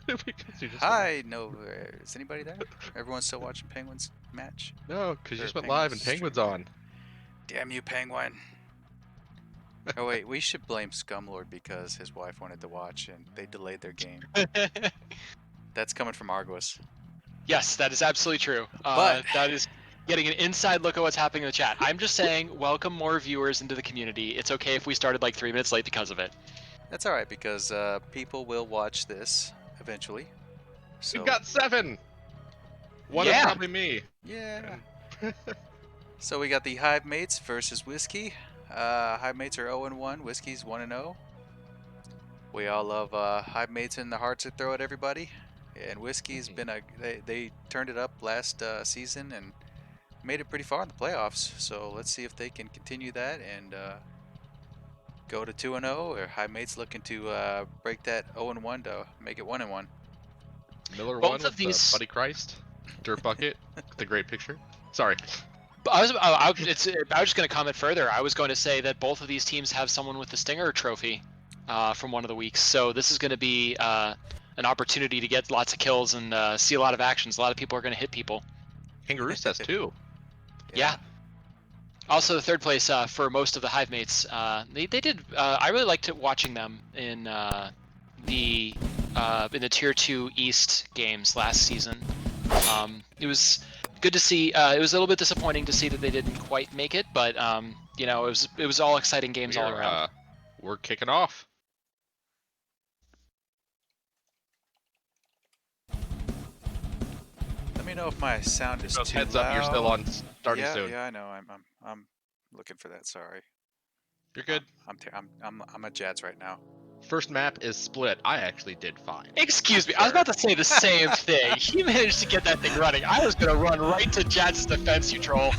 Because you just went Hi, no, is anybody there? Everyone's still watching Penguins match? No, because you Or just went Penguins live and Penguin's stream? on. Damn you, Penguin! Oh wait, we should blame Scumlord because his wife wanted to watch and they delayed their game. That's coming from Argos. Yes, that is absolutely true. But That is getting an inside look at what's happening in the chat. I'm just saying, welcome more viewers into the community. It's okay if we started like 3 minutes late because of it. that's all right because people will watch this eventually. So We've got 7. One is Yeah. probably me. yeah. So we got the Hivemates versus Whisky. Hivemates are 0-1. Whisky's 1-0. We all love Hivemates in the hearts that throw at everybody. And Whiskey's been they turned it up last season and made it pretty far in the playoffs. So let's see if they can continue that and go to 2-0. Or Hivemates looking to break that 0-1 to make it 1-1. Miller Both won of with these- Buddy Christ, Dirt Bucket, the great picture. Sorry. I was just going to comment further. I was going to say that both of these teams have someone with the Stinger trophy from one of the weeks. So this is going to be an opportunity to get lots of kills and see a lot of actions. A lot of people are going to hit people. Kangaroos has 2. Yeah. Also, the third place for most of the Hivemates. They did. I really liked watching them in the Tier 2 East games last season. It was good to see. It was a little bit disappointing to see that they didn't quite make it, but you know, it was all exciting games all around. We're kicking off. Let me know if my sound is too Heads loud. up, you're still on starting yeah, soon. Yeah, I know. I'm looking for that. Sorry. You're good. I'm at Jats right now. First map is split. I actually did fine. Excuse me, I was about to say the same thing. He managed to get that thing running. I was gonna run right to Jats' defense, you troll.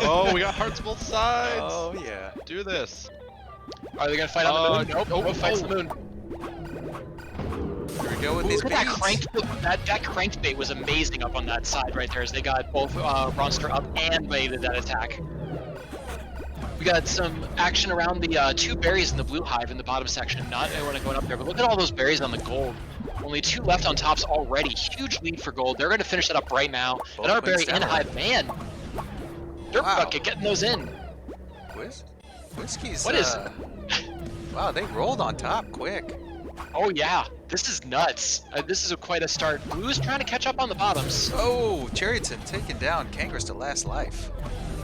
Oh, we got hearts both sides. Oh yeah. Do this. Are they gonna fight on the moon? Nope. No fights on the moon. Here we go with these Look at beads. that crankbait was amazing up on that side right there as they got both Ronster up and baited that attack. We got some action around the 2 berries in the blue hive in the bottom section. Not anyone going up there, but look at all those berries on the gold. Only 2 left on tops already. Huge lead for gold. They're going to finish that up right now. Both Another berry wins in down. hive. Man, Dirt Bucket getting those in. Whiskey's. What is Wow, they rolled on top quick. Oh yeah, this is nuts. This is quite a start. Blue's trying to catch up on the bottoms. Oh, Cherryton taking down Kangaroo to last life.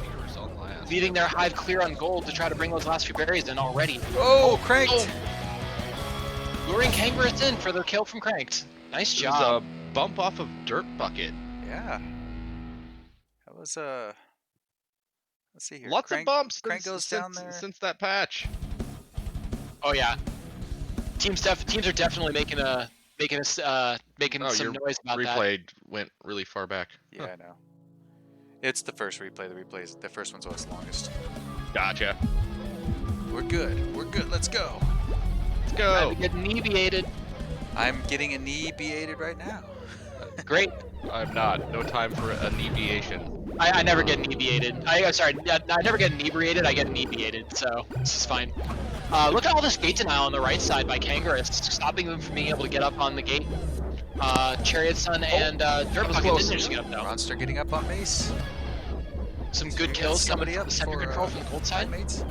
Kangaroos on last. Leading their hive clear on gold to try to bring those last few berries in already. Oh, Cranked. Oh. Luring Kangaroos in for the kill from Cranked. Nice It was job. a bump off of Dirt Bucket. Yeah. That was let's see here. Lots of bumps Crank goes down there. since that patch. Oh yeah. Teams are definitely making some noise about that. Replay went really far back. Yeah, I know. It's the first replay. The first one's always longest. Gotcha. We're good. We're good. Let's go. Let's Time go. to get inebriated. I'm getting inebriated right now. Great. I'm not. No time for inebriation. I never get inebriated. I never get inebriated. I get inebriated. So this is fine. Look at all this gate denial on the right side by Kangaroos, stopping them from being able to get up on the gate. Chariot Sun and Dirt Bucket didn't just get up though. Monster getting up on Mace. Some So good we got kills coming somebody up up the center for, control from the gold side. Mates.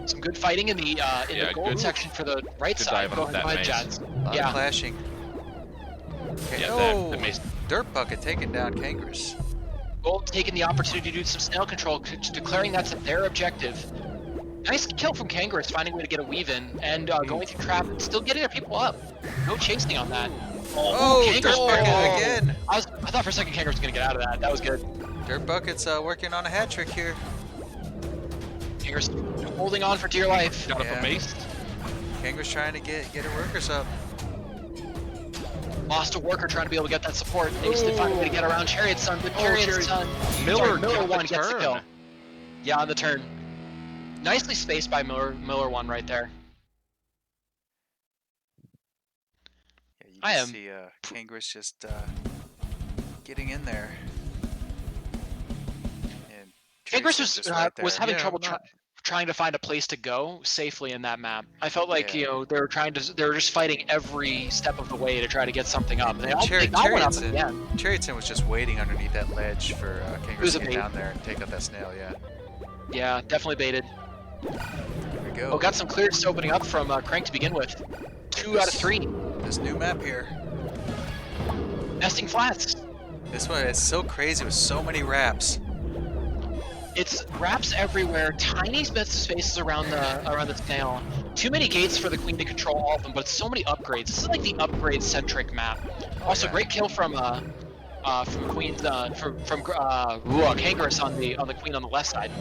Some good fighting in the the gold good- section for the right good side. dive Go on that ahead, mace. Jads. A lot Yeah. of clashing. Okay. Yeah, Oh, that Mace. Dirt Bucket taking down Kangaroos. Gold taking the opportunity to do some snail control, declaring that's their objective. Nice kill from Kangaroos, finding a way to get a weave in and going through trap, still getting their people up. No chasing on that. Oh, Kangaroos Dirt Bucket barely- again. I thought for a second Kangaroos was gonna get out of that. That was good. Dirt Bucket's working on a hat trick here. Kangaroos holding on for dear life. Got up Yeah. a mace. Kangaroos trying to get her workers up. Lost a worker trying to be able to get that support. Needs to find a way to get around Chariot Sun, but Chariot Sun. Miller Miller got the one gets the turn. kill. Yeah, on the turn. Nicely spaced by Miller one right there. Yeah, you I can am- see Kangaroos just getting in there. And Kangaroos Cherry's was just right there. having Yeah, trouble not- trying to find a place to go safely in that map. I felt like Yeah. they were just fighting every step of the way to try to get something up. They got one up at the end. Charioton was just waiting underneath that ledge for Kangaroo was to a get bait. down there and take out that snail. Yeah. Yeah, definitely baited. Here we go. Oh, got some clears opening up from Crank to begin with. 2 out of 3. This new map here. Nesting flats. This one is so crazy with so many wraps. It's wraps everywhere, tiny bits of spaces around the snail. Too many gates for the queen to control all of them, but it's so many upgrades. This is like the upgrade-centric map. Also, yeah. great kill from Queen's Kangaroo on the queen on the left side.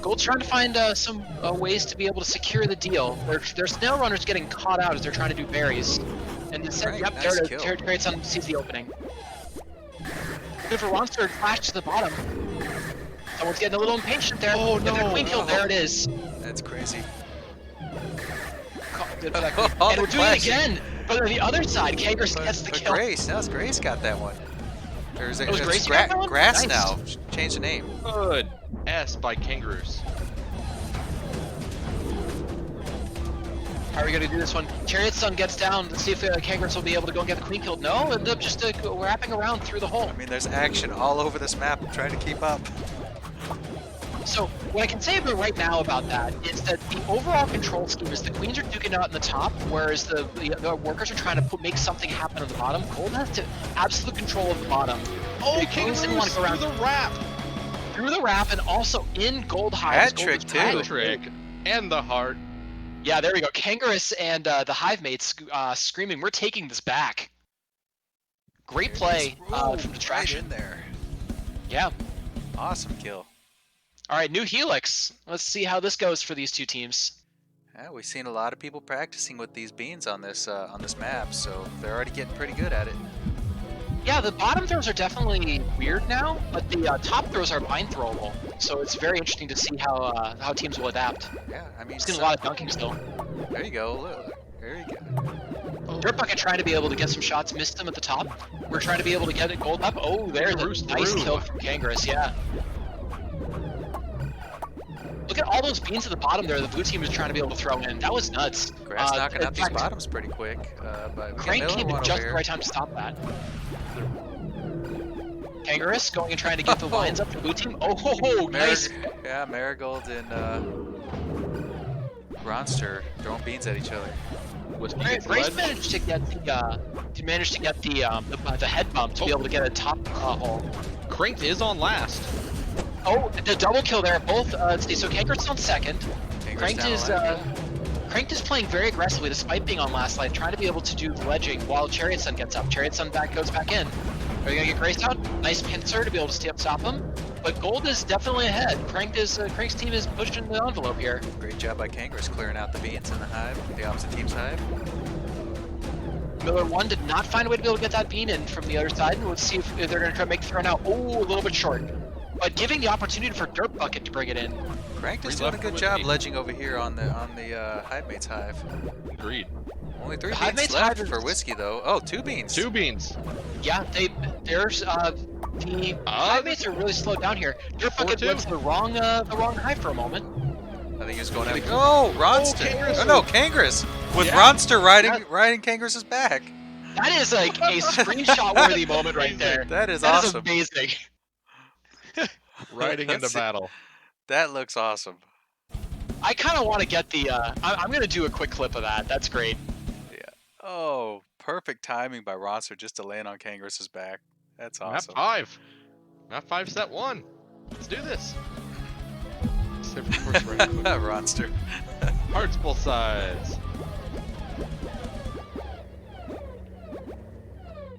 Gold's trying to find some ways to be able to secure the deal. Their snail runners getting caught out as they're trying to do berries. And instead, Right, yep, nice kill. Charioton sees the opening. Good for Monster, flash to the bottom. Someone's getting a little impatient there. Oh, Get their no. queen killed, there it is. That's crazy. Good for that queen. Oh, And the we're doing it flashing. again, but on the other side, Kangaroo gets the kill. Grace, now it's Grace got that one. There's was Grace who got that one? Grass Nice. now. Change the name. Good. S by kangaroos. How are we going to do this one? Chariot's son gets down. Let's see if Kangaroos will be able to go and get the queen killed. No, end up just wrapping around through the hole. I mean, there's action all over this map. I'm trying to keep up. So what I can say about right now about that is that the overall control scheme is the queens are duking out in the top, whereas the workers are trying to make something happen on the bottom. Gold has to absolute control of the bottom. Oh, The queens didn't want to go around through the wrap. through the wrap and also in gold hives. Hat Gold trick, is too. back. Hat trick. And the heart. Yeah, there we go. Kangaroo and the Hivemates screaming, "We're taking this back!" Great play Ooh, from Distraction. right in there. Yeah. Awesome kill. All right, new Helix. Let's see how this goes for these two teams. Yeah, we've seen a lot of people practicing with these beans on this map, so they're already getting pretty good at it. Yeah, the bottom throws are definitely weird now, but the top throws are bind throwable. So it's very interesting to see how teams will adapt. Yeah, I mean, It's getting a lot of dunking still. there you go. Look, there you go. Dirt Bucket trying to be able to get some shots, missed them at the top. We're trying to be able to get it gold up. Oh, there's a nice kill from Kangaroo, yeah. Look at all those beans at the bottom there the blue team is trying to be able to throw in. That was nuts. Grass knocking in out these fact, bottoms pretty quick, but we got Crank Miller came one at over just the here. right time to stop that. Kangaroo going and trying to get the lines up for blue team. Oh, nice. Yeah, Marigold and Ronster throwing beans at each other. Grace managed to get the head bump to be able to get a top hole. Cranked is on last. Oh, the double kill there. Both. Let's see. So Kangaroos on second. Kangaroos down Cranked is playing very aggressively despite being on last line, trying to be able to do the ledging while Chariot Sun gets up. Chariot Sun goes back in. Are they gonna get Grace out? Nice pincer to be able to stop him. But Gold is definitely ahead. Crank's team is pushing the envelope here. Great job by Kangaroos clearing out the beans in the hive, the opposite team's hive. Miller 1 did not find a way to be able to get that bean in from the other side. And let's see if they're going to try to make the throw now. Oh, a little bit short. But giving the opportunity for Dirt Bucket to bring it in. Crank is doing a good job ledging over here on the Hivemates hive. Agreed. Only 3 The beans Hivemates left hive for is- Whiskey though. Oh, 2 beans. 2 beans. Yeah, the Hivemates are really slowed down here. Dirt Bucket 4-2. went to the wrong hive for a moment. I think he was going at it. Oh, Ronster. Kangaroos. Oh no, Kangaroos. With Yeah. Ronster riding Kangaroos' back. That is like a screenshot-worthy moment right there. That is That is awesome. amazing. Riding into That's it. battle. That looks awesome. I kind of want to get the. I'm going to do a quick clip of that. That's great. Oh, perfect timing by Ronster just to land on Kangaroos' back. That's awesome. Map 5. Map 5 set 1. Let's do this. Except for course, right. Ronster. Hearts both sides.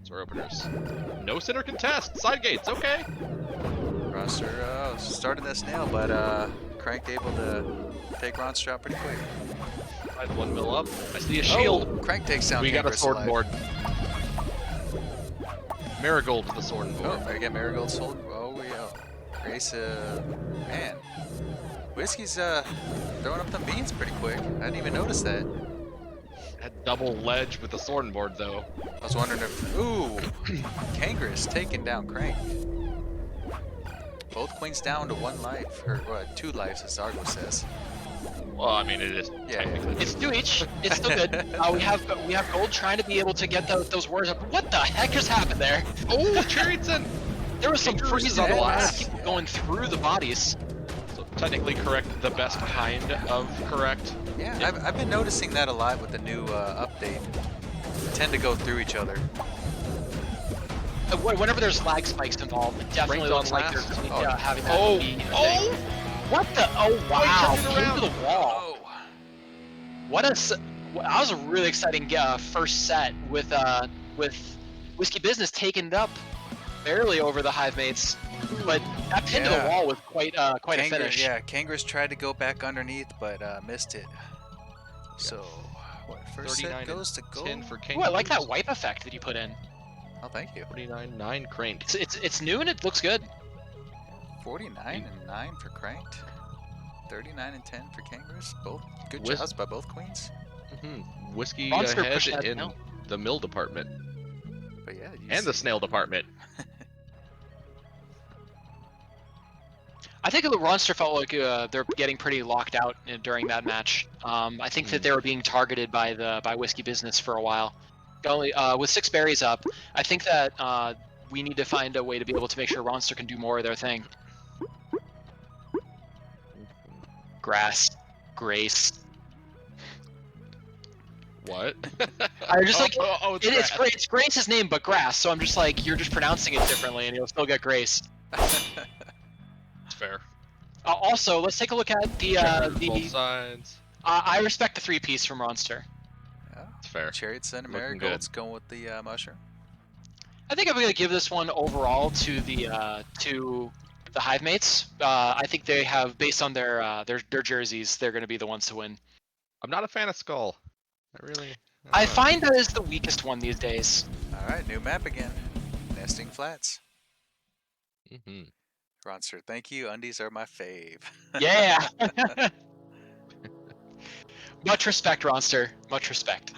Door openers. No center contest. Side gates. Okay. Ronster started that snail, but Crank able to take Ronster out pretty quick. I had 1 mil up. I see a shield. Oh, Crank takes down We got a Kangaroos sword alive. board. Marigold to the sword and board. Oh, there you go, Marigold sold. Oh, yeah. Grace, man. Whiskey's throwing up them beans pretty quick. I didn't even notice that. Had double ledge with the sword and board though. I was wondering if, ooh, Kangaroos taking down Crank. Both queens down to 1 life, or 2 lives, as Argo says. Well, I mean, it is. Yeah. Technically. It's 2 each. It's still good. We have gold trying to be able to get those warriors up. What the heck just happened there? Oh, Chariots-in! There was some Fingers freezes on the dead. last people going through the bodies. So technically correct, the best kind of correct. Yeah, I've been noticing that a lot with the new update. They tend to go through each other. Whenever there's lag spikes involved, it definitely Ranked looks on like last. they're having that Oh, be a thing. oh! What the? Oh wow! turned it around. Into the wall. Oh. What a! That was a really exciting first set with Whisky Beesness taking it up barely over the Hivemates, but that pin to the wall was quite a finish. Yeah, Kangaroo's tried to go back underneath, but missed it. So, what, first set 39 goes to and gold? 10 for King. Ooh, I like that wipe effect that you put in. Oh, thank you. 49-9 cranked. It's new and it looks good. 49 and 9 for Cranked. 39 and 10 for Kangaroos. Both good Whis- jobs by both queens. Whiskey Monster ahead pushing that in down. the mill department But yeah, you and the see- snail department. I think the Ronster felt like they're getting pretty locked out during that match. I think that they were being targeted by Whisky Beesness for a while. Only with 6 berries up, I think that we need to find a way to be able to make sure Ronster can do more of their thing. Grass, Grace. What? I just like it's it's grass. great. It's Grace's name, but Grass. So I'm just like you're just pronouncing it differently, and you'll still get Grace. It's fair. Also, let's take a look at Both the. sides. I respect the 3-piece from Ronster. Yeah. It's fair. Chariots and Looking Marigolds going with the mushroom. I think I'm gonna give this one overall to the Hivemates. I think they have, based on their jerseys, they're gonna be the ones to win. I'm not a fan of Skull. I find that is the weakest one these days. All right, new map again. Nesting Flats. Mm-hmm. Ronster, thank you. Undies are my fave. Yeah. Much respect, Ronster. Much respect.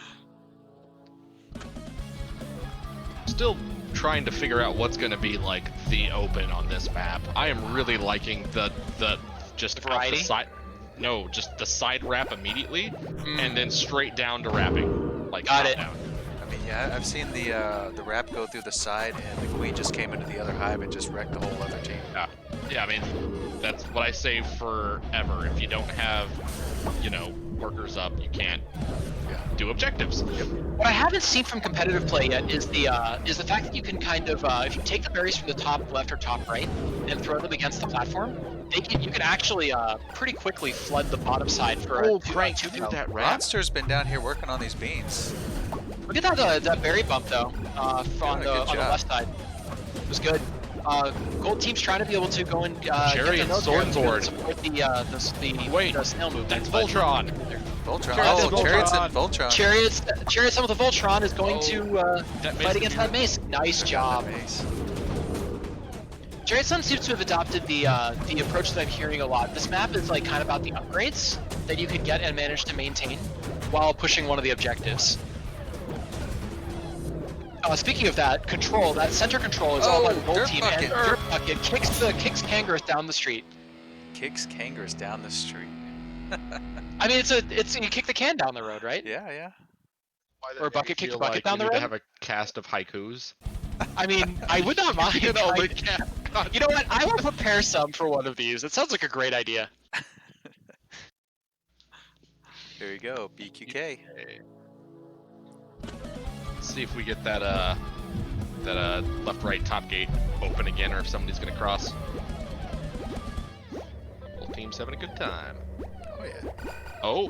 Still trying to figure out what's going to be like the open on this map. I am really liking the just The variety? out the side. No, just the side wrap immediately, and then straight down to wrapping. Like Got it. down. I mean, yeah, I've seen the wrap go through the side, and the queen just came into the other hive and just wrecked the whole other team. Yeah, I mean, that's what I say forever. If you don't have, workers up, you can't do objectives. What I haven't seen from competitive play yet is the fact that you can kind of if you take the berries from the top left or top right and throw them against the platform, you can actually pretty quickly flood the bottom side for a two throw. that wrap. Ronster's been down here working on these beans. Look at that berry bump though on the good job. left side. It was good. Gold team's trying to be able to go and Chariot get the Sword Sword Sword. support the snail movement. That's but- Voltron. Voltron. Chariots Oh, and Chariots Voltron. and Voltron. Chariots with the Voltron is going to That fight makes against that mace. Nice job. Chariot Sun seems to have adopted the approach that I'm hearing a lot. This map is like kind of about the upgrades that you can get and manage to maintain while pushing one of the objectives. Speaking of that, control, that center control is all by the gold Dirt team, Bucket. and Dirt Bucket kicks Kangaroo down the street. Kicks Kangaroos down the street. I mean, it's you kick the can down the road, right? Yeah, yeah. Or bucket kick Feel the bucket like down we the need to road? have a cast of haikus. I mean, I would not mind. You know, trying- God. You know what? I will prepare some for one of these. It sounds like a great idea. Here you go, BQK. Let's see if we get that left-right top gate open again, or if somebody's gonna cross. Whole team's having a good time. Oh yeah. Oh,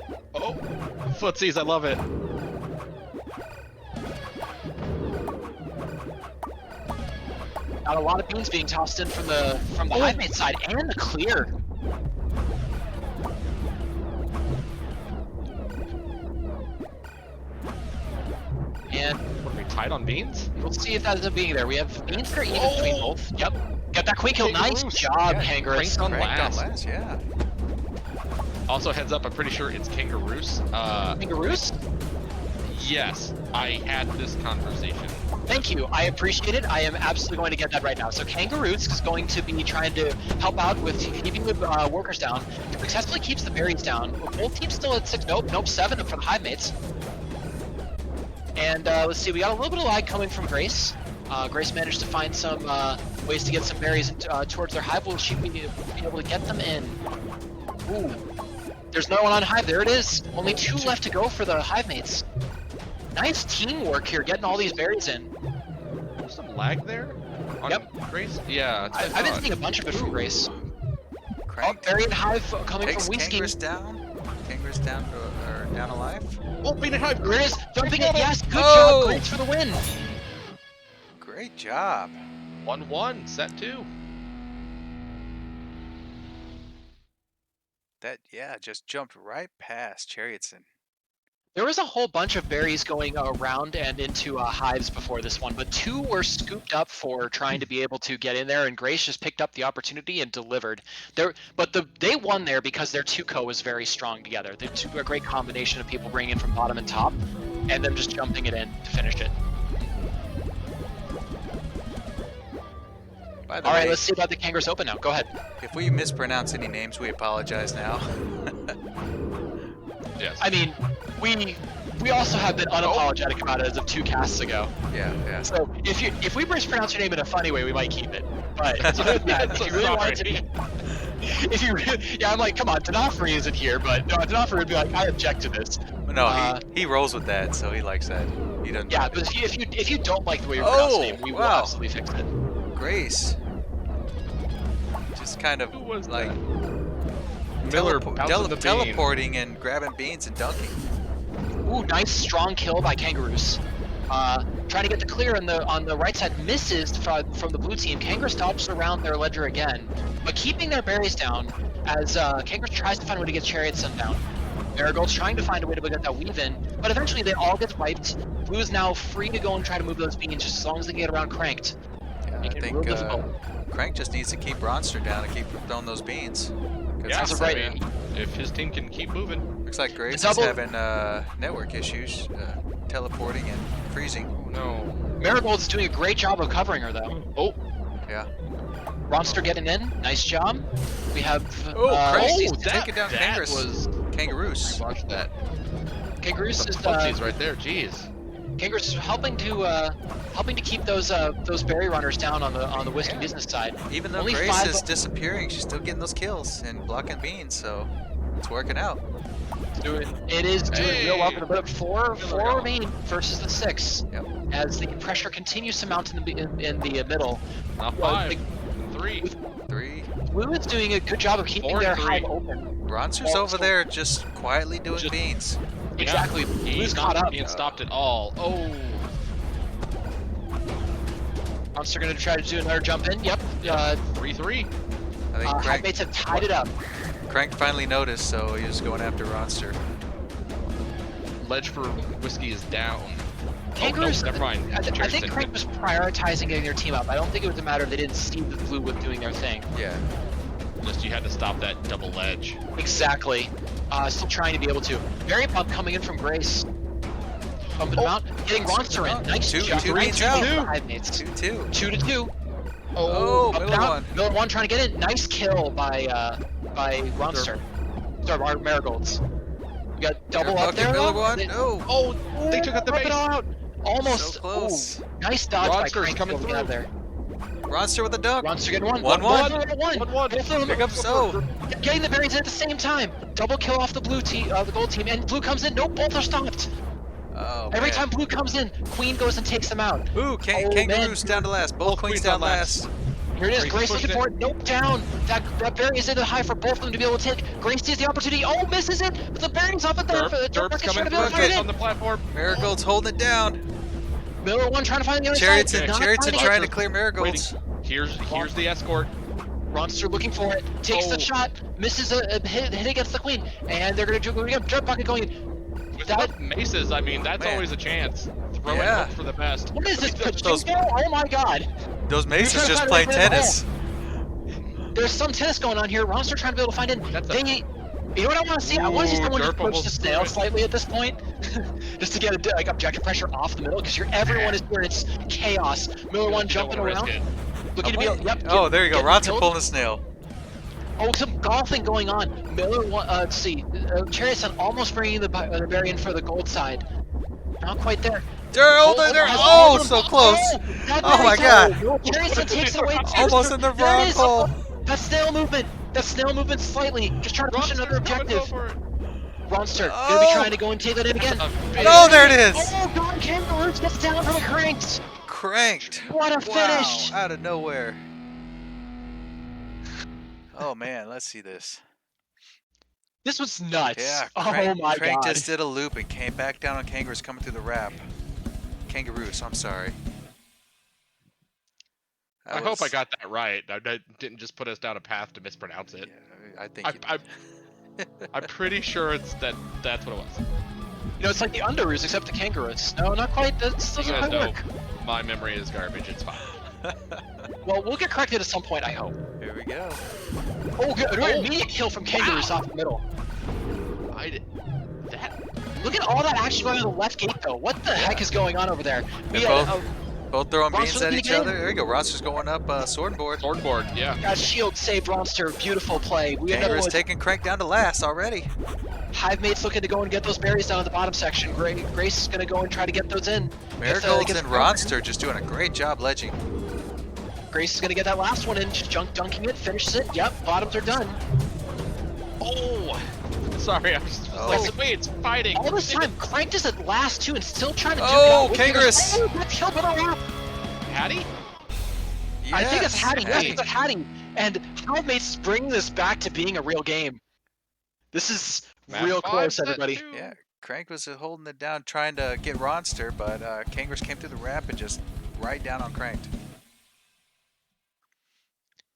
footsies, I love it. Got a lot of beans being tossed in from the Hivemate side and the clear. And What are we tied on beans? we'll see if that ends up being there. We have beans that are even between both. Yep. Got that queen kill. Nice Kangaroos. job, Yeah, Kangaroos. cranked on Cranked on last. last, yeah. Also, heads up, I'm pretty sure it's Kangaroos. Kangaroos? Yes, I had this conversation. Thank you. I appreciate it. I am absolutely going to get that right now. So Kangaroos is going to be trying to help out with keeping the workers down. Successfully keeps the berries down. Both teams still at 6. Nope, 7 for the Hivemates. And let's see, we got a little bit of lag coming from Grace. Grace managed to find some ways to get some berries towards their hive. Will she be able to get them in? Ooh. There's no one on hive. There it is. Only 2 left to go for the Hivemates. Nice teamwork here, getting all these berries in. There's some lag there? On Yep. Grace? Yeah. I've been seeing a bunch of it from Grace. Crank Berry and hive coming takes from Whisky. Kangaroo's down. Kangaroo's down or down alive. Oh, beat it hive. There it is. Jumping it. Yes. Good Oh! job. Grace for the win. Great job. 1-1, set 2. That just jumped right past Chariotson. There was a whole bunch of berries going around and into hives before this one, but 2 were scooped up for trying to be able to get in there, and Grace just picked up the opportunity and delivered. They won there because their 2-co was very strong together. They're a great combination of people bringing in from bottom and top, and them just jumping it in to finish it. By the All right, way, let's see about the Kangaroos Open now. Go ahead. if we mispronounce any names, we apologize now. Yes. I mean, we also have been unapologetic about it as of 2 casts ago. Yeah. So if we mispronounce your name in a funny way, we might keep it. But if you really want it to be, I'm like, come on, D'Onofrio isn't here, but no, D'Onofrio would be like, I object to this. No, he rolls with that, so he likes that. He doesn't. Yeah, but if you don't like the way you pronounce the name, we will wow. absolutely fix it. Grace. Just kind of Who was like Miller bouncing the bean. teleporting and grabbing beans and dunking. Ooh, nice strong kill by Kangaroos. Trying to get the clear on the right side, misses from the blue team. Kangaroos dodges around their ledger again, but keeping their berries down as Kangaroos tries to find a way to get Chariotson down. Marigold's trying to find a way to get that weave in, but eventually they all get wiped. Blue is now free to go and try to move those beans just as long as they get around Cranked. Yeah, I think Crank just needs to keep Ronster down and keep throwing those beans. Yeah, As of right. if his team can keep moving. Looks like Grace is Double- having network issues, teleporting and freezing. Oh no. Marigold's doing a great job of covering her though. Oh, Yeah. Ronster getting in, nice job. We have Crazy. Oh, Taking down that Kangaroos. was. Kangaroos. Watch that. Kangaroos is Footsies right there. Jeez. Kangaroos is helping to keep those berry runners down on the Whisky Beesness side. Even though Only Grace 5 is disappearing, she's still getting those kills and blocking beans, so it's working out. It is doing real well. Hey. But four go. remain versus the 6. Yep. As the pressure continues to mount in the middle. Now Well, 5, 3. 3. Blue is doing a good job of keeping 4 their and 3. hive open. Ronster's Well, over so- there just quietly doing Just- beans. Exactly. Yeah, Blue's he's caught not up. being stopped at all. Oh. Monster gonna try to do another jump in. Yep. 3-3. I think Hivemates have tied it up. Crank finally noticed, so he was going after Ronster. Ledge for Whiskey is down. Kangaroos, Oh, no, never mind. I think Chariotson Crank was prioritizing getting their team up. I don't think it was a matter of they didn't see the blue with doing their thing. Yeah. Just you had to stop that double ledge. Exactly. Still trying to be able to. Berry pump coming in from Grace. Bumping them out. Getting Ronster in. Nice Two job. beans Great out. job, Hivemates. 2-2. 2-2. Oh, Up and middle out. one. Miller one trying to get in. Nice kill by Ronster. Sorry, our Marigolds. We got double up there. Miller though. one. They- No. Oh, they took out the rip it base. all out. Almost. So close. Ooh, nice dodge by Ronster's Crank coming going out through. there. Ronster with a dunk. Ronster getting one. 1-1. 1-1. 1-1. Both of them Pick up so. getting the berries in at the same time. Double kill off the blue team, the gold team, and blue comes in. Nope, both are stopped. Oh, Every man. time blue comes in, Queen goes and takes them out. Ooh, Oh, Kangaroos man. down to last. Both queens down last. Here it is. Grace Grace pushing looking for it. Nope, down. That berry is in the high for both of them to be able to take. Grace sees the opportunity. Oh, misses it. But the berry's up at there. Derp's coming trying to be able to Look find at- on it. the platform. Marigold's holding it down. Miller one trying to find the other Chariotson, side. Not Chariotson finding trying it. to clear Marigolds. Here's the escort. Ronster looking for it. Takes the Oh. shot. Misses a hit against the Queen. And they're going to do a jump bucket going in. With That- maces, I mean, that's Man. always a chance. Throw it, Yeah. hope for the best. What is this? Those- Pachinko? Oh my god. Those You're maces trying to just find playing a way to tennis. There's some tennis going on here. Ronster trying to be able to find it. That's a- They You know what I want to see? I want to see Ooh, someone just Derp push the almost snail threw it. slightly at this point, just to get like objective pressure off the middle, because everyone is here. It's chaos. Miller one You don't jumping wanna risk around, it. looking to be. Yep. Oh, there you go. getting Ronson killed. pulling the snail. Oh, some golfing going on. Miller one. Let's see. Chariot Sun almost bringing the berry in for the gold side. Not quite there. Oh, so close. Oh my God. Chariot Sun takes it away. Almost in the There wrong it is. hole. That snail movement. That snail movement slightly. Just trying to push another Ronster's coming objective. for it. Ronster Oh. gonna be trying to go and take that in again. Oh, there it is. Oh God, Kangaroos gets down from a cranked. Cranked. What a finish. Wow, out of nowhere. Oh man, let's see this. This was nuts. Yeah, oh my Crank God. just did a loop and came back down on Kangaroos coming through the wrap. Kangaroos, I'm sorry. I hope I got that right. I didn't just put us down a path to mispronounce it. Yeah, I think I'm pretty sure that's what it was. You know, it's like the Underoos except the Kangaroos. No, not quite. That doesn't You guys quite know work. my memory is garbage. It's fine. Well, we'll get corrected at some point, I hope. Here we go. Oh, good. Oh. Immediate kill from Kangaroos off the middle. That Look at all that action going on the left gate, though. What the heck is going on over there? We They're had both throwing Ronster's beans at looking each again. other. There you go. Ronster's going up sword and board. swordboard, yeah. got shield saved Ronster. Beautiful play. We have another Kangaroos one. taking Crank down to last already. Hivemates looking to go and get those berries down in the bottom section. Grace is going to go and try to get those in. Marigolds gets and broken. Ronster just doing a great job ledging. Grace is going to get that last one in. Just dunking it, finishes it. Yep, bottoms are done. Oh, sorry. I was just Oh. like, wait, it's fighting. All this time, Crank is at last two and still trying to duke Oh, it out. Kangaroos. Oh, that's killed with a wrap. Hattie? I think it's Hattie. Yes, Hattie. it's a Hattie. And Hivemates is bringing this back to being a real game. This is Map real 5, close, set everybody. 2. Yeah, Crank was holding it down trying to get Ronster, but Kangaroos came through the wrap and just right down on Cranked.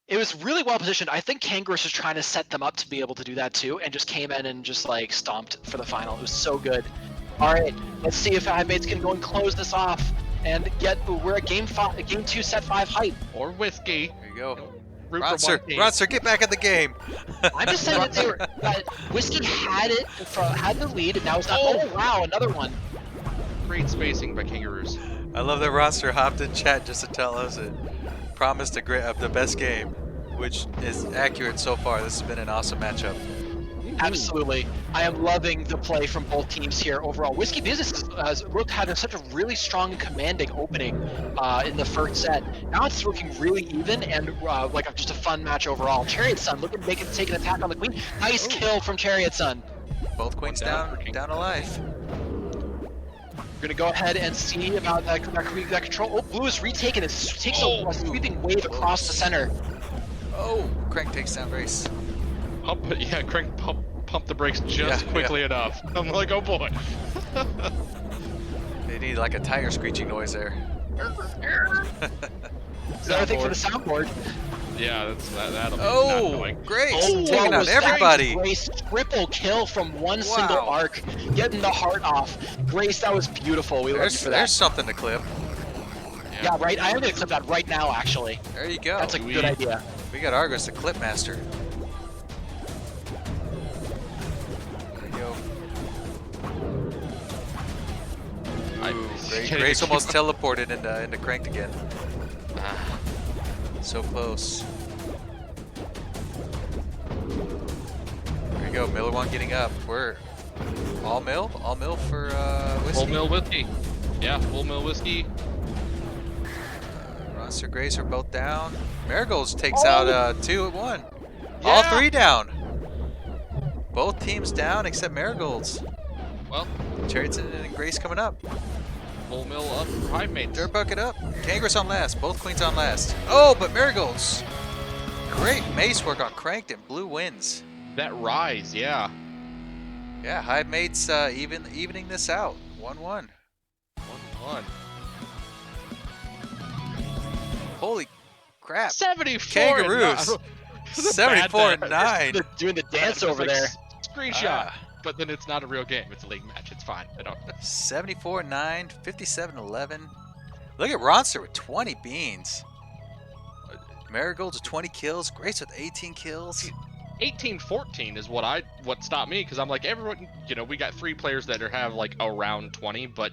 It was really well positioned. I think Kangaroos was trying to set them up to be able to do that too, and just came in and just like stomped for the final. It was so good. All right, let's see if Hivemates can go and close this off and get. We're at game 2, set 5 height. Or whiskey. There you go. Root for Ronster, one team. Ronster, get back in the game. I'm just saying that they were. Whiskey had it, had the lead, and now it's not. Oh wow, another one. Great spacing by Kangaroos. I love that Ronster hopped in chat just to tell us it promised the best game, which is accurate so far. This has been an awesome matchup. Absolutely. I am loving the play from both teams here overall. Whisky Beesness has had such a really strong and commanding opening in the first set. Now it's looking really even and like just a fun match overall. Chariot Sun looking to take an attack on the queen. Nice kill from Chariot Sun. Both queens down alive. We're going to go ahead and see about that control. Oh, blue is retaken. It takes a sweeping wave across the center. Oh, Crank takes down Grace. Crank pump the brakes just quickly enough. I'm like, oh boy. They need like a tire screeching noise there. Another thing for the soundboard. Yeah, that'll be Oh, not going. Grace Oh, taking out everybody. Grace triple kill from one single arc, getting the heart off. Grace, that was beautiful. We loved you for that. There's something to clip. Yeah, right. I am gonna clip that right now, actually. There you go. That's a good idea. We got Argos, the clip master. There you go. Grace almost teleported into Cranked again. So close. There you go, Miller one getting up. We're all mill for Whiskey. Full mill whiskey. Yeah, full mill whiskey. Ronster, Grace are both down. Marigolds takes out 2 at 1. All 3 down. Both teams down except Marigolds. Well, Chariots and Grace coming up. full mill up for Hivemates. Dirt bucket up. Kangaroos on last. Both queens on last. Oh, but Marigolds. Great mace work on Cranked and blue wins. That rise, yeah. Yeah, Hivemates evening this out. 1-1. 1-1. Holy crap. 74. Kangaroos. 74-9. Doing the dance over there. Screenshot. But then it's not a real game. It's a league match. It's fine. I don't. 74-9, 57-11. Look at Ronster with 20 beans. Marigolds with 20 kills. Grace with 18 kills. 18-14 is what stopped me, because I'm like, everyone, we got 3 players that have like around 20, but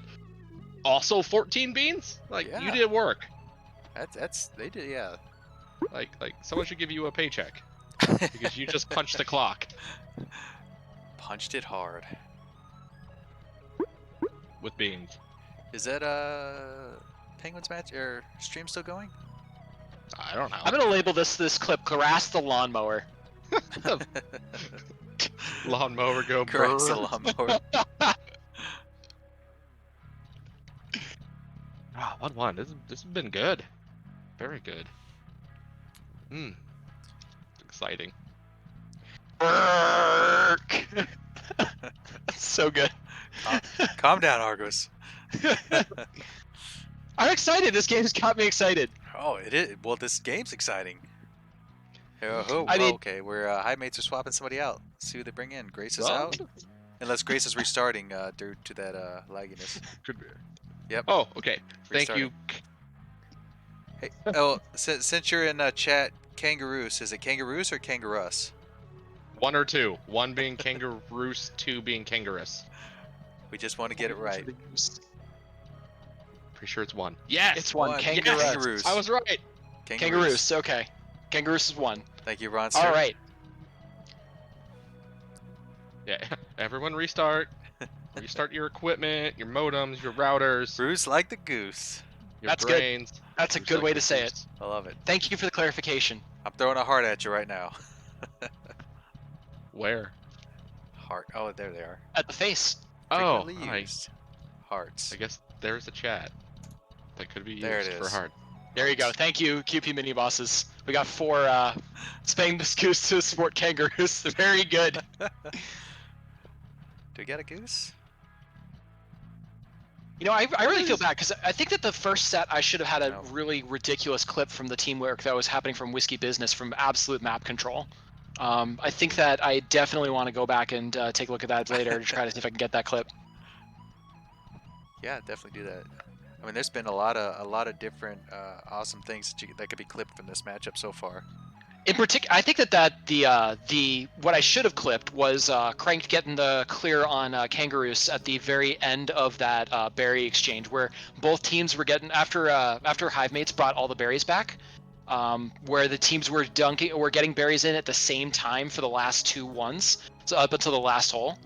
also 14 beans. Like, you Yeah. did work. They did, yeah. Like someone should give you a paycheck because you just punched the clock Punched it hard. with beans. Is that Penguins match or stream still going? I don't know. I'm gonna label this clip "Grass the Lawnmower." Lawnmower go Grass the brrr. lawnmower. Ah, 1-1. This has been good. Very good. Exciting. Burk. So good. Calm down, Argos. I'm excited. This game's got me excited. Oh, it is. Well, this game's exciting. I mean- okay, we're Hivemates are swapping somebody out. See who they bring in. Grace is Well, out, unless Grace is restarting due to that lagginess. could be. Yep. Oh, okay. Thank Restarting. you. Hey, oh, since you're in chat, kangaroos. Is it kangaroos or kangaroos? 1 or 2. 1 being kangaroos, 2 being kangaroos. We just want to get it right. Pretty sure it's 1. Yes, It's one. One. Kangaroos. Kangaroos. I was right. Kangaroos. Okay. Kangaroos is 1. Thank you, Ronster. All right. Yeah, everyone restart. Restart your equipment, your modems, your routers, Bruce like the goose. your That's good. brains. That's a good way to say it. I love it. Thank you for the clarification. I'm throwing a heart at you right now. Where? Heart. Oh, there they are. At the face. Oh, Frequently used. Hearts. I guess there's a chat that could be There used it for is. heart. There you go. Thank you, QP mini bosses. We got 4 Spangus Goose to support kangaroos. Very good. Do we get a goose? You know, I really feel bad because I think that the first set I should have had a No. really ridiculous clip from the teamwork that was happening from Whisky Beesness from absolute map control. I think that I definitely want to go back and take a look at that later to try to see if I can get that clip. Yeah, definitely do that. I mean, there's been a lot of different awesome things that could be clipped from this matchup so far. In particular, I think that the what I should have clipped was Cranked getting the clear on Kangaroos at the very end of that berry exchange, where both teams were getting after Hivemates brought all the berries back, where the teams were getting berries in at the same time for the last 2 ones, so up until the last hole.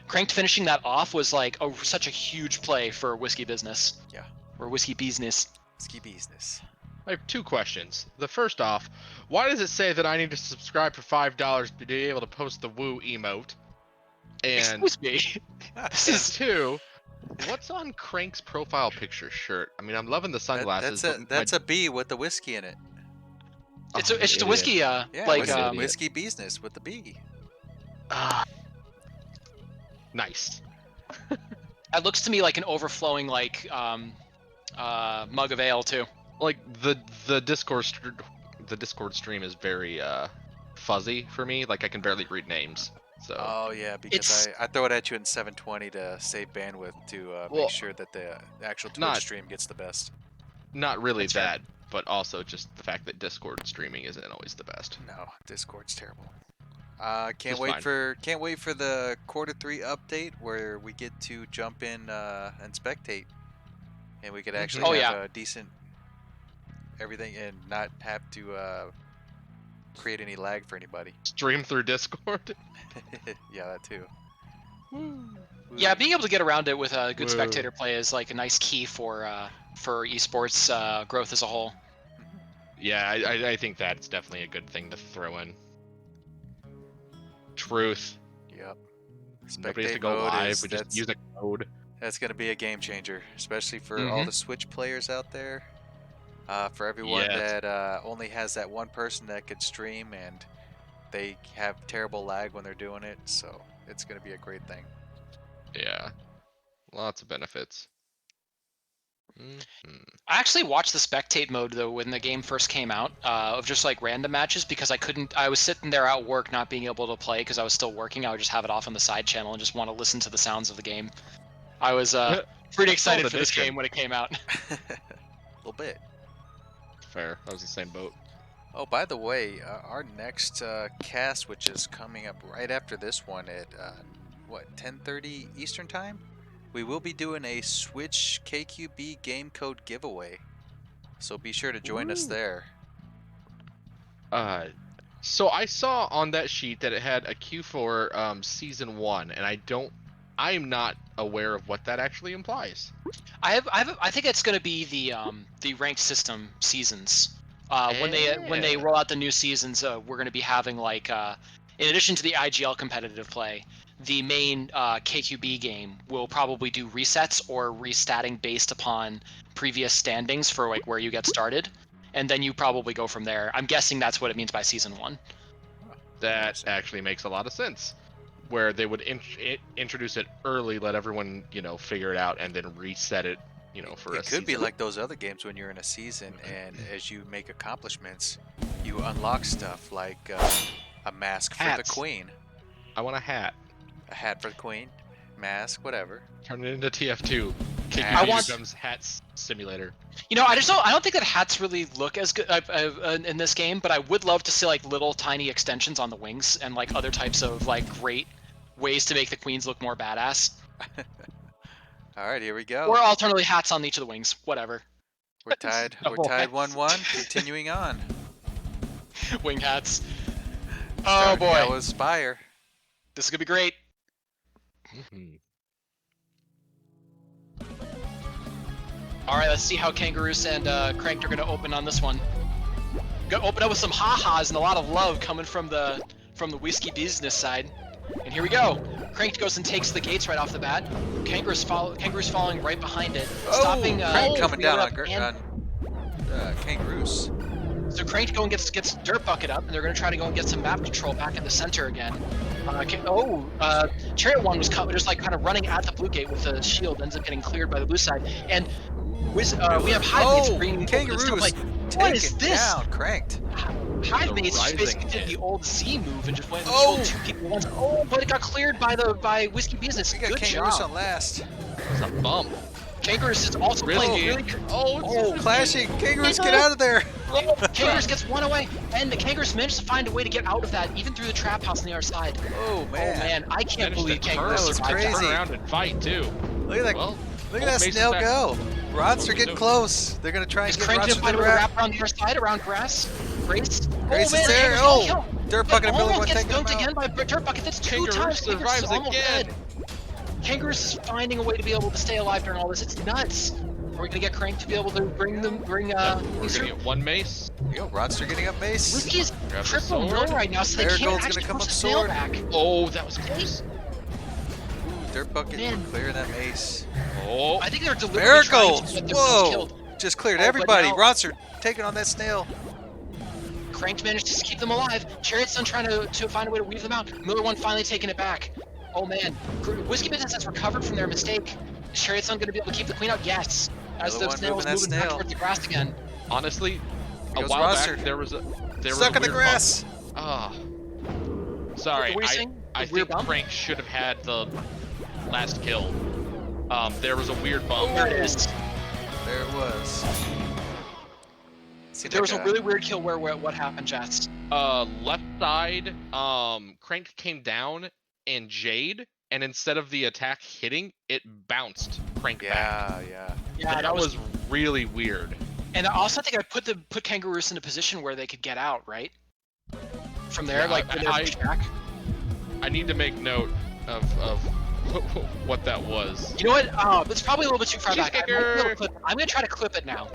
Cranked finishing that off was like such a huge play for Whisky Beesness. Yeah. Or Whisky Beesness. Whisky Beesness. I have 2 questions. The first off, why does it say that I need to subscribe for $5 to be able to post the woo emote? And Excuse me. This is 2, what's on Crank's profile picture shirt? I mean, I'm loving the sunglasses. That's a bee with the whiskey in it. it's just a whiskey. Yeah, like whiskey, Whisky Beesness with the bee. Nice. It looks to me like an overflowing like mug of ale too. Like the Discord stream is very fuzzy for me. Like I can barely read names. So Oh yeah, because I throw it at you in 720 to save bandwidth to Well, make sure that the actual Twitch not- stream gets the best. not really That's that, but also just the fact that Discord streaming isn't always the best. No, Discord's terrible. Can't It's wait fine. for the Q3 update where we get to jump in and spectate, and we could actually Oh, have yeah. a decent everything and not have to create any lag for anybody. Stream through Discord. Yeah, that too. Yeah, being able to get around it with a good Whoa. spectator play is like a nice key for esports growth as a whole. Yeah, I think that's definitely a good thing to throw in. Truth. Yep. Nobody has to Spectate go mode live. is We just use a code. that's going to be a game changer, especially for all Mhm. the Switch players out there. For everyone Yes. that only has that one person that could stream and they have terrible lag when they're doing it, so it's going to be a great thing. Yeah. Lots of benefits. Mhm. I actually watched the spectate mode though when the game first came out of just like random matches because I was sitting there at work not being able to play because I was still working. I would just have it off on the side channel and just want to listen to the sounds of the game. I was pretty excited for this addiction. game when it came out. A little bit. Fair. I was the same boat. Oh, by the way, our next cast, which is coming up right after this one at what 10:30 Eastern Time, we will be doing a Switch KQB game code giveaway. So be sure to join us there. So I saw on that sheet that it had a queue for season 1, and I'm not aware of what that actually implies. I think it's going to be the ranked system seasons. When they roll out the new seasons, we're going to be having like in addition to the IGL competitive play, the main KQB game will probably do resets or restatting based upon previous standings for like where you get started, and then you probably go from there. I'm guessing that's what it means by season 1. That actually makes a lot of sense. Where they would introduce it early, let everyone, figure it out, and then reset it, for a season. It could be like those other games when you're in a season, and as you make accomplishments, you unlock stuff like a mask for the queen. I want a hat. A hat for the queen, mask, whatever. Turn it into TF2. Becomes Hats Simulator. I don't think that hats really look as good in this game, but I would love to see like little tiny extensions on the wings and like other types of like great ways to make the queens look more badass. All right, here we go. Or alternately hats on each of the wings, whatever. We're tied. We're tied 1-1. Continuing on. Wing hats. Oh boy. That was Spire. This is gonna be great. All right, let's see how Kangaroos and Cranked are going to open on this one. Going to open up with some ha-has and a lot of love coming from the Whisky Beesness side. And here we go. Cranked goes and takes the gates right off the bat. Kangaroos following right behind it, stopping. Cranked coming down on Kangaroos. So Cranked go and gets Dirt Bucket up, and they're going to try to go and get some map control back in the center again. Chariot 1 was just like kind of running at the blue gate with the shield, ends up getting cleared by the blue side. And we have Hivemates bringing Kangaroos like, what is this? Down, Cranked. Hivemates basically did the old Z move and just went and killed 2 people once. Oh, but it got cleared by Whisky Beesness. We got Good Kangaroos job. on last. It's a bump. Kangaroos is also playing really good. Clashing. Kangaroos, get out of there. Kangaroos gets one away, and the Kangaroos managed to find a way to get out of that, even through the trap house on the other side. Oh man, I can't believe Kangaroos was survived crazy. that. Turn around and fight too. Look at that. Look at that snail go. Rods are getting close. They're gonna try and get Cranked Rods to to find the a way to wrap. wrap around the other side, around Grace. Grace Grace is there. Dirt Bucket and Miller one taking them out. Again by Dirt Bucket. That's 2 times. Survives again. Kangaroos is finding a way to be able to stay alive during all this. It's nuts. Are we gonna get Cranked to be able to bring We're gonna get 1 mace. Yo, Rodster getting up mace. Whiskey is triple mill right now, so they can't Marigold's actually gonna come push up the snail sword. back. Oh, that was close. Dirt Bucket clearing that mace. Oh, I think they're deliberately trying to get their Whoa! killed. Just cleared Oh, but everybody. now- Rodster taking on that snail. Cranked managed to keep them alive. Chariot's Son trying to find a way to weave them out. Miller One finally taking it back. Oh man, Whisky Beesness has recovered from their mistake. Is Chariot's Son going to be able to keep the queen out? Yes. As Miller the One snail is moving moving that back snail. towards the grass again. honestly, a goes while Rodster. back there was a Stuck in the weird grass. bump. Ah. Sorry, What were you saying? I A weird think bump? Crank should have had the last kill. There was a weird bump. There it is. There it was. See There was that a guy? really weird kill where what happened, Jess? Left side, Crank came down and Jade, and instead of the attack hitting, it bounced Crank back. Yeah. Yeah, That was really weird. And I also think I put Kangaroos in a position where they could get out, right? From there, Yeah, like when they're pushed back. I need to make note of what that was. You know what? It's probably a little bit too far back. Cheesecaker! I'm gonna try to clip it now.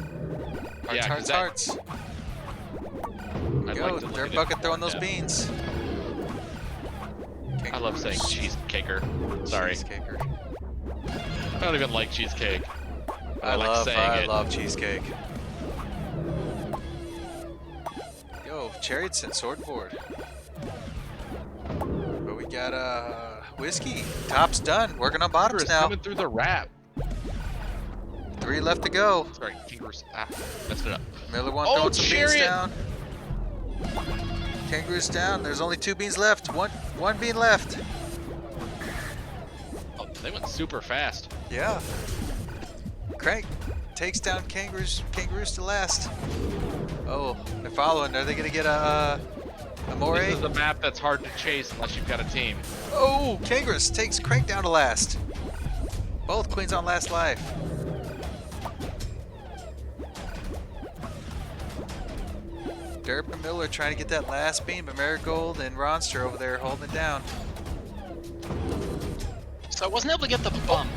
Hearts. I'd Go, like to look Dirt at it Bucket more throwing in those depth. beans. I love saying cheesecaker. Sorry, Cheesecaker. I don't even like cheesecake. I like saying it. love cheesecake. Yo, Chariots and Swordboard. But we got Whiskey. Top's done. Working on bottoms It's now. coming through the wrap. 3 left to go. Sorry, Kangaroos. Messed it up. Miller One Oh, throwing some beans Chariot! down. Kangaroo's down. There's only 2 beans left. One bean left. Oh, they went super fast. Yeah. Crank takes down Kangaroos to last. Oh, they're following. Are they gonna get a Moray? This is a map that's hard to chase unless you've got a team. Oh, Kangaroo takes Crank down to last. Both queens on last life. Derp and Miller trying to get that last beam, but Marigold and Ronster over there holding it down. So I wasn't able to get the bump,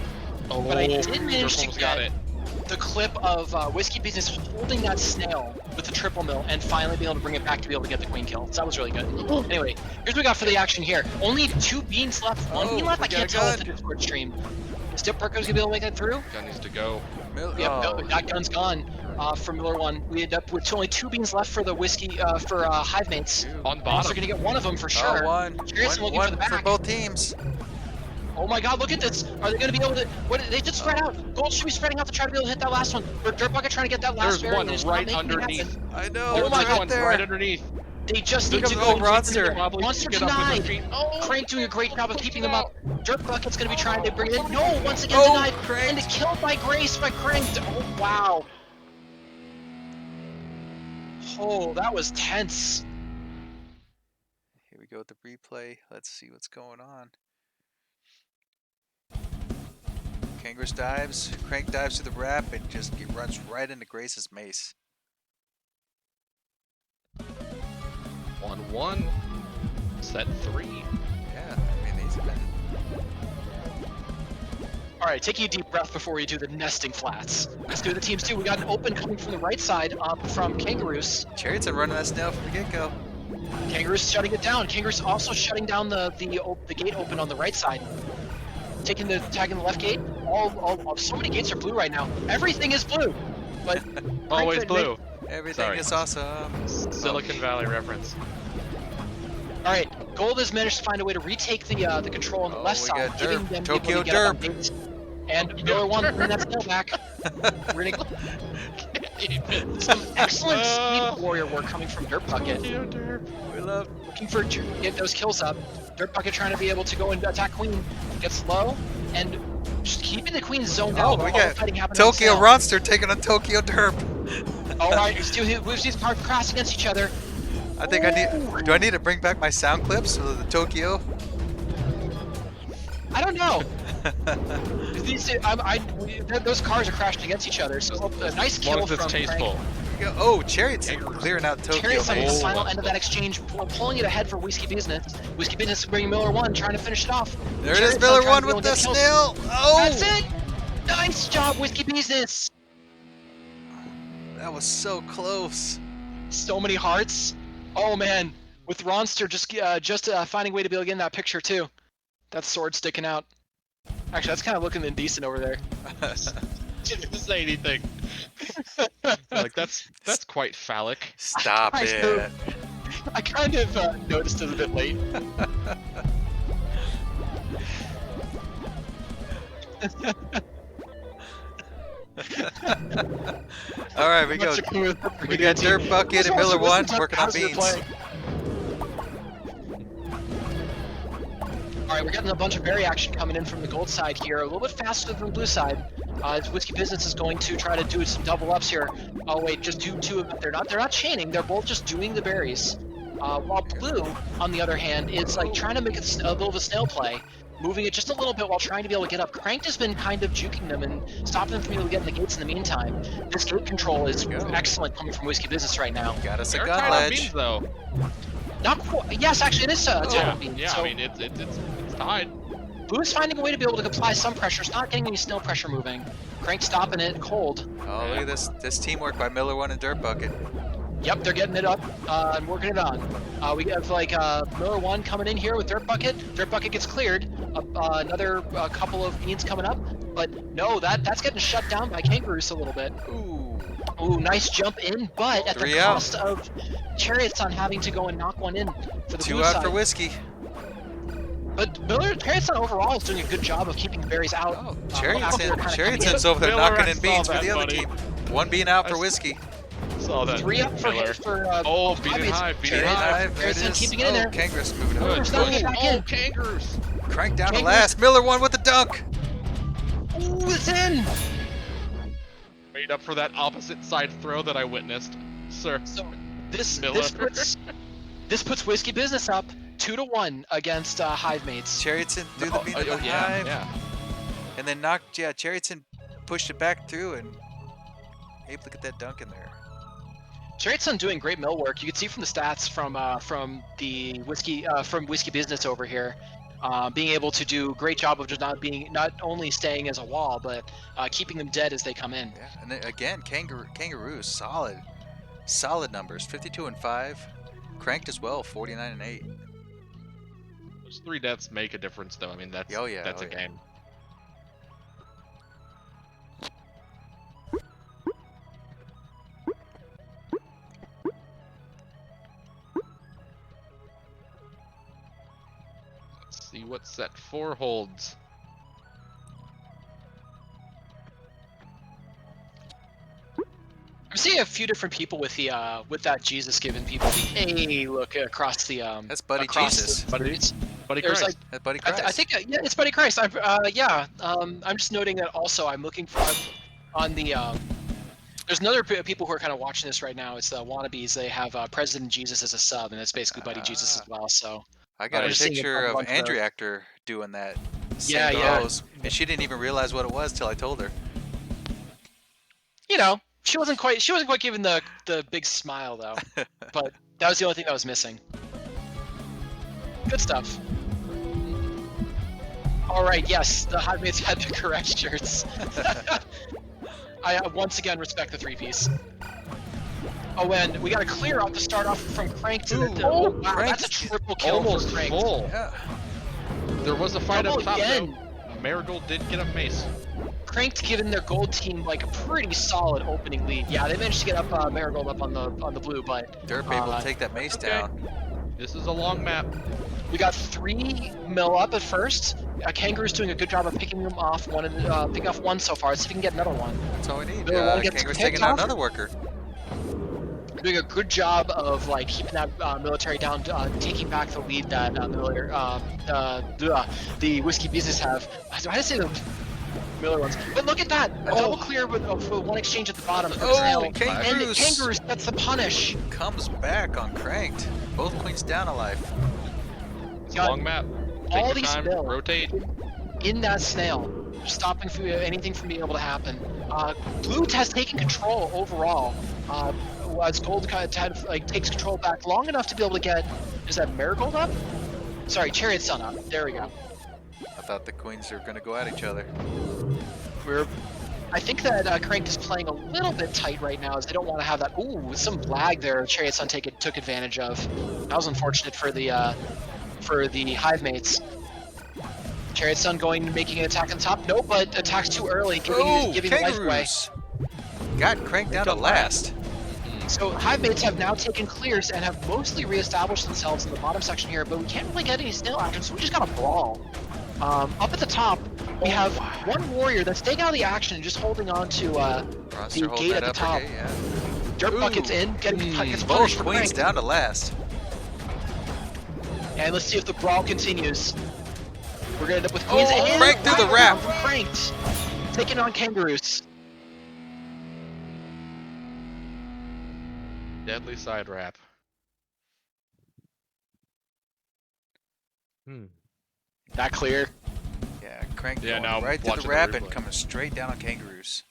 Oh, but I did manage to Purple's got get it. the clip of Whisky Beesness holding that snail with the triple mill and finally being able to bring it back to be able to get the queen kill. So that was really good. Anyway, here's what we got for the action here. Only 2 beans left. 1 bean left. we I got can't a tell if gun. the Discord stream. Is Dip Perko's gonna be able to make it through? Gun needs to go. Yep, no, that gun's gone for Miller 1. We end up with only 2 beans left for the whiskey for Hivemates. On So bottom. we're gonna get one of them for sure. One Curious looking for the for back. both teams. Oh my god, look at this! Are they gonna be able to? What? They just spread out. Gold should be spreading out to try to be able to hit that last one. Or Dirt Bucket trying to get that last There's barrier, one and they're just right not making it underneath. happen. I know. Oh my it's God, One there. right underneath. They just Look need to at go. the Ronster. Monster Get up with denied. their feet. Oh, Crank doing a great job of keeping them up. Dirt Bucket's gonna be trying to bring it in. No, once again Oh, denied. Cranked. And it's killed by Grace by Crank. Oh wow. Oh, that was tense. Here we go with the replay. Let's see what's going on. Kangaroo dives, Crank dives to the wrap, and just runs right into Grace's mace. 1-1. Set 3. Yeah, I mean, these have been... All right, take a deep breath before we do the nesting flats. Let's do the teams too. We got an open coming from the right side from Kangaroos. Chariot's been running that snail from the get-go. Kangaroos shutting it down. Kangaroos also shutting down the gate open on the right side. Taking the left gate. All so many gates are blue right now. Everything is blue. But Always blue. Everything Sorry. is awesome. Silicon Valley reference. All right, Gold has managed to find a way to retake the control on the left we side, got giving Derp. them Tokyo the able to Derp. get up on gates. And Miller 1 bring that snail back. We're gonna some excellent speed warrior work coming from Dirt Bucket. We love... Looking for get those kills up. Dirt Bucket trying to be able to go and attack Queen. Gets low and just keeping the Queen zoned out. Oh, we while got fighting happening on the Tokyo snail. Ronster taking on Tokyo Derp. All right, these cars cross against each other. I think I need... Do I need to bring back my sound clips for the Tokyo? I don't know. Those cars are crashing against each other, so a nice As long kill as it's from tasteful. Oh, Chariot's clearing out Tokyo. Cherry's on the base. final end of that exchange, pulling it ahead for Whisky Beesness. Whisky Beesness bringing Miller 1, trying to finish it off. There it Cherry's is, Miller trying to 1 be able with to the get kills. snail. Oh, That's it! Nice job, Whisky Beesness! that was so close. So many hearts. Oh man, with Ronster just finding a way to be able to get in that picture too. That sword sticking out. Actually, that's kind of looking indecent over there. Didn't say anything. Like that's quite phallic. Stop I it. I kind of noticed it a bit late. All right, we go. We got Dirt Bucket and Miller 1 working on beans. Alright, we're getting a bunch of berry action coming in from the gold side here, a little bit faster than the blue side. Whisky Beesness is going to try to do some double ups here. Oh wait, just do 2 of them. They're not chaining, they're both just doing the berries. While blue, on the other hand, is like trying to make it a little of a snail play, moving it just a little bit while trying to be able to get up. Cranked has been kind of juking them and stopping them from being able to get in the gates in the meantime. This gate control is excellent coming from Whisky Beesness right now. Got us a They're gun tied on ledge. beans, though. Not quite. Yes, actually, it is a Yeah, beam. yeah. So, I mean, it's tied. Blue's finding a way to be able to apply some pressure. It's not getting any snail pressure moving. Crank stopping it cold. Oh, look at this teamwork by Miller 1 and Dirt Bucket. Yep, they're getting it up and working it on. We have like Miller 1 coming in here with Dirt Bucket. Dirt Bucket gets cleared. Another couple of beans coming up. But no, that's getting shut down by Kangaroos a little bit. Ooh, nice jump in, but at the 3 out. cost of Chariots on having to go and knock one in for the 2 blue out side. for Whiskey. But Chariots overall is doing a good job of keeping the berries out. Oh, after they're kinda Chariots over there Miller, knocking I in saw beans for that, the other buddy. team. 1 bean out for I Whiskey. Saw that. 3 up for Miller. for Oh, beat it Hivemates. high, beat it Chariots- high. There it Chariots is. keeping it in there. Kangaroos moving Good, over. There's no good. get back Oh, in. kangaroos. Crank down to Kangaroos. last. Miller 1 with the dunk. Ooh, it's in! Made up for that opposite side throw that I witnessed. Sir. So this Miller. this puts Whisky Beesness up 2-1 against Hivemates. Chariotson threw the bean in the yeah, hive, yeah. and then knocked. Yeah, Chariotson pushed it back through and able to get that dunk in there. Chariotson doing great mill work. You can see from the stats from the Whisky Beesness over here, being able to do a great job of just not only staying as a wall, but keeping them dead as they come in. Yeah, and then again, Kangaroos, solid numbers, 52 and 5, cranked as well, 49 and 8. Those 3 deaths make a difference, though. I mean, that's Oh, yeah, that's oh, a yeah. game. Let's see what set 4 holds. I'm seeing a few different people with the with that Jesus giving people the hey look across the That's Buddy across Jesus. the streets. Buddy There's Christ. like That's Buddy I Christ. think yeah, it's Buddy Christ. I'm just noting that also. I'm looking for on the there's another people who are kind of watching this right now. It's the wannabes. They have President Jesus as a sub, and that's basically Buddy Jesus as well. So I got I'm a just seeing picture of bunch Andrew Actor doing that. Yeah, Same yeah. goes. And she didn't even realize what it was till I told her. you know, she wasn't quite giving the big smile though. But that was the only thing that was missing. Good stuff. All right, yes, the Hivemates had the correct shirts. I once again respect the 3-piece. Oh, and we got a clear off to start off from Crank to the. Oh, Wow, Crank that's a triple kill Almost for Crank. full. Yeah. There was a fight up Double top, again. though. Marigold did get a mace. Cranked giving their gold team like a pretty solid opening lead. Yeah, they managed to get up Marigold up on the blue, but Derp able to take that mace okay. down. This is a long map. we got 3 mill up at first. Kangaroo's doing a good job of picking them off picking off one so far. Let's see if we can get another one. That's all we need. Miller one gets Kangaroo's picked taking out off. another worker. Doing a good job of like keeping that military down, taking back the lead that the Whisky Beesness have. I had to say the Miller ones, but look at that! A double clear with one exchange at the bottom. Oh, and Kangaroos. Kangaroos gets the punish. Comes back on Cranked. Both queens down alive. It's a Got long map. Take all your these time, mill rotate. in that snail, stopping anything from being able to happen. Blue has taken control overall. As Gold kind of takes control back long enough to be able to get. Is that Marigold up? Sorry, Chariot Sun up. There we go. I thought the queens were going to go at each other. I think that Crank is playing a little bit tight right now, as they don't want to have that. Ooh, with some lag there. Chariot Sun took advantage of. That was unfortunate for the Hivemates. Chariot Sun making an attack on top. No, but attacks too early, giving life away. Kangaroos! Got Cranked down to last. So Hivemates have now taken clears and have mostly reestablished themselves in the bottom section here, but we can't really get any snail action, so we just got a brawl. Up at the top, we have one warrior that's staying out of the action and just holding on to the gate at the top. Gate, yeah. Dirt Bucket's in, gets Both punished for queens Crank. down to last. And let's see if the brawl continues. We're gonna end up with queens and Crank through the wrap. Cranked, taking on Kangaroos. Deadly side wrap. That clear. Yeah, Crank Yeah, going now I'm right through the watching the wrap and replay. coming straight down on Kangaroos.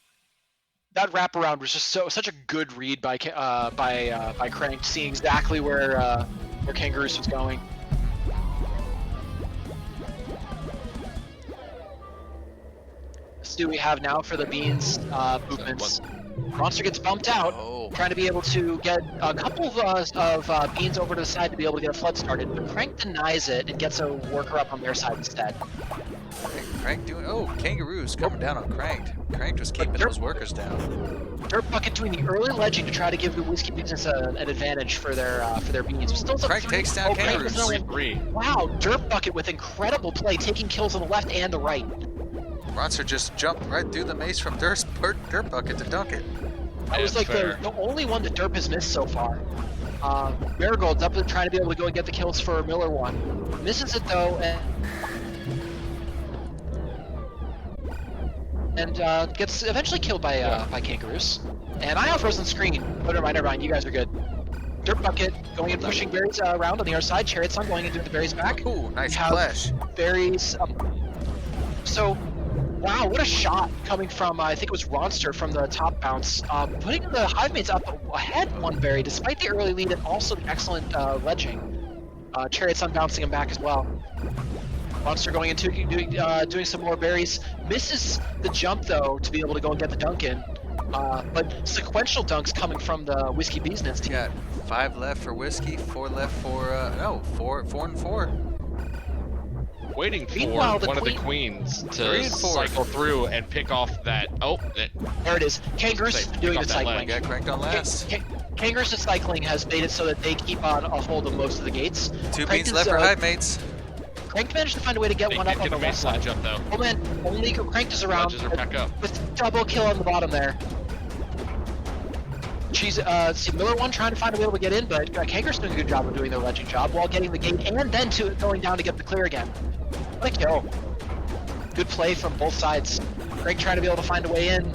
That wraparound was just such a good read by Crank, seeing exactly where Kangaroos was going. This do we have now for the beans movements. Monster gets bumped out, trying to be able to get a couple of beans over to the side to be able to get a flood started, but Crank denies it and gets a worker up on their side instead. Crank doing. Oh, Kangaroos coming down on Cranked. Cranked was keeping those workers down. Dirt Bucket doing the early ledging to try to give the Whisky Beesness an advantage for their beans. Still Crank takes down Kangaroos. Wow, Dirt Bucket with incredible play, taking kills on the left and the right. Monster just jumped right through the mace from Dirt Bucket to dunk it. That was like the only one that Derp has missed so far. Marigold's up and trying to be able to go and get the kills for Miller one. Misses it though, and gets eventually killed by Kangaroos. And I have frozen screen. Oh, never mind. You guys are good. Dirt Bucket going and pushing berries around on the other side. Chariot Sun going and doing the berries back. Ooh, nice We have flash. berries. So, wow, what a shot coming from, I think it was Ronster from the top bounce. Putting the Hivemates up ahead one berry despite the early lead and also the excellent ledging. Chariot Sun bouncing him back as well. Monster going into doing some more berries. Misses the jump though to be able to go and get the dunk in. But sequential dunks coming from the Whisky Beesness team. Got 5 left for Whiskey, 4 left for no, 4 and 4. Waiting for Meanwhile, one of the queens 3 to and 4. cycle through and pick off that. Oh, There it is. Kangaroos is Pick doing off the that cycling. Got cranked on last. Kangaroos' cycling has made it so that they keep on a hold of most of the gates. 2 Crank beans is, left for Hivemates. Crank managed to find a way to get they one did up on get the a left baseline side. jump though. Oh man, only Cranked is around Ledges are back up. with double kill on the bottom there. She's Miller one trying to find a way to get in, but Kangaroos doing a good job of doing their ledging job while getting the gate and then going down to get the clear again. What a kill. Good play from both sides. Craig trying to be able to find a way in,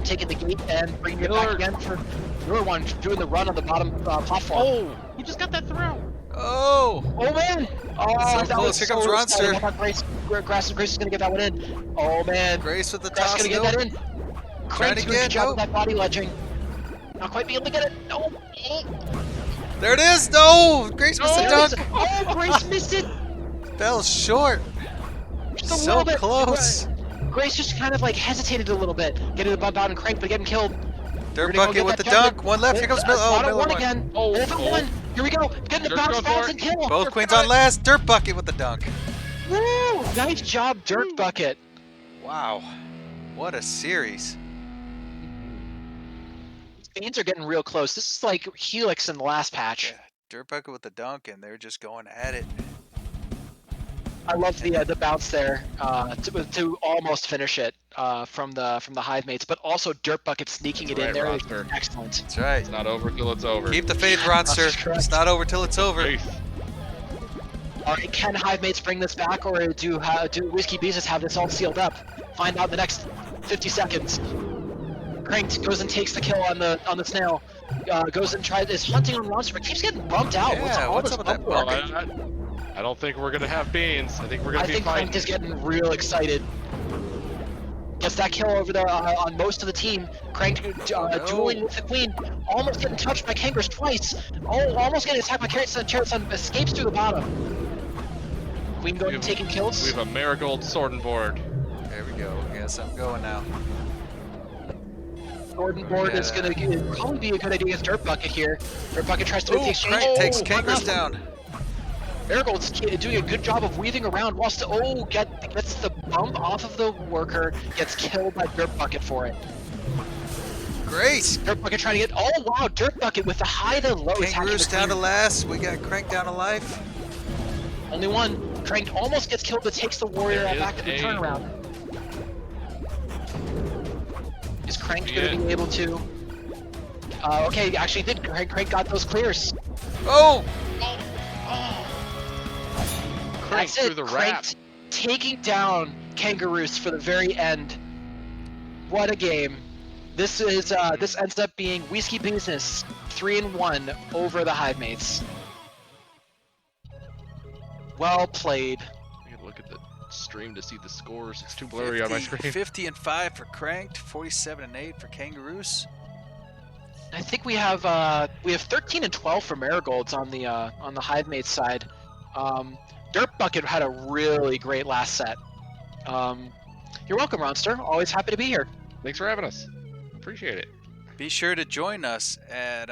taking the gate and bringing it back again for Miller one doing the run on the bottom platform. Oh, he just got that throw. Oh! Oh man! Oh, So that close. was Here so comes exciting. Ronster. I thought Grace is gonna get that one in. Oh man! Grace with the Grace toss. gonna get Nope. that in. Trying Craig's to doing a get, good job nope. of that body ledging. Not quite being able to get it. No. There it is! No! Grace missed the There it is. dunk! Oh, Grace missed it. Fell short. Just a So little bit. close. Grace just kind of like hesitated a little bit, getting the bump out and Crank, but getting killed. Dirt We're gonna go bucket get with that the jump dunk. One left. Here comes Miller. Oh, Bottom Miller one one. again. Oh, Over oh. one. Here we go. Getting the Dirt's bounce going for and it. kill. Both queens on last. Dirt bucket with the dunk. Woo! Nice job, Dirt Bucket. Wow. What a series. Beans are getting real close. This is like Helix in the last patch. Yeah. Dirt bucket with the dunk, and they're just going at it. I love the bounce there to almost finish it from the Hivemates, but also Dirt Bucket sneaking That's it in right, there. Roster. Excellent. That's right. It's not over till it's over. Keep the faith, That's Ronster. correct. It's not over till it's over. Faith. All right, can Hivemates bring this back, or do Whisky Beesness have this all sealed up? Find out in the next 50 seconds. Cranked goes and takes the kill on the snail. Goes and is hunting on Monster, but keeps getting bumped out. Yeah, all what's this up with that bump work? bumping? I don't think we're gonna have beans. I think we're gonna I be think fighting. Cranked is getting real excited. Gets that kill over there on most of the team. Cranked dueling with the queen, almost getting touched by Kangaroos twice. Oh, almost getting attacked by Chariot Sun. Chariot Sun escapes through the bottom. Queen going and taking kills. We have a marigold sword and board. There we go. We got something going now. Gordon board is going to probably be a good idea against Dirt Bucket here. Dirt Bucket tries to Ooh, make the exchange. Crank takes Oh, Kangaroos one down. Marigold's doing a good job of weaving around. Whilst gets the bump off of the worker, gets killed by Dirt Bucket for it. Great. Dirt Bucket trying to get. Oh wow, Dirt Bucket with the high to low. Kangaroos down to last. We got Crank down to life. Only one. Crank almost gets killed, but takes the warrior There back is to the a- turnaround. Is Crank going to be able to? Okay, actually did. Crank got those clears. Oh! Crank That's it. through the Crank wrap. taking down Kangaroos for the very end. What a game! This ends up being Whisky Beesness 3-1 over the Hivemates. Well played. I gotta look at the stream to see the scores. It's too blurry on my screen. 50 and 5 for Cranked, 47 and 8 for Kangaroos. I think we have 13 and 12 for Marigolds on the Hivemates side. Dirt Bucket had a really great last set. You're welcome, Ronster. Always happy to be here. Thanks for having us. Appreciate it. Be sure to join us at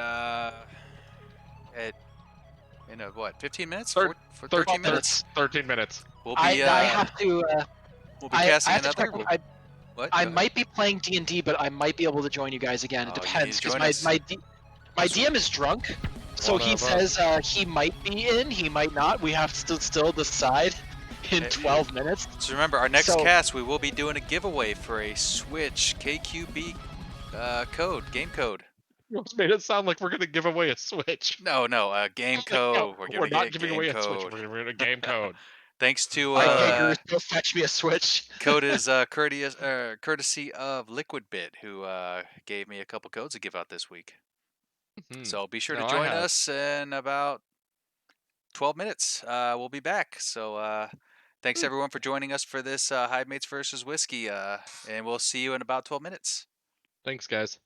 in what 15 minutes? Thir- For 12 13 minutes. 13 minutes. We'll be I have to. we'll be I casting have to another. check. What? I Go ahead. might be playing D&D, but I might be able to join you guys again. It Oh, you depends need to because join us. my DM is drunk, so One he of us. says he might be in, he might not. We have to still decide in 12 minutes. So remember, our next So- cast, we will be doing a giveaway for a Switch KQB game code. You almost made it sound like we're gonna give away a Switch. No, a game code. We're gonna not get giving game away a code. Switch. We're gonna a game code. Thanks to Kangaroos, go fetch me a Switch. code is courtesy of Liquidbit, who gave me a couple codes to give out this week. So be sure to No, I join have. us in about 12 minutes. We'll be back. So thanks everyone for joining us for this Hivemates versus Whiskey, and we'll see you in about 12 minutes. Thanks, guys.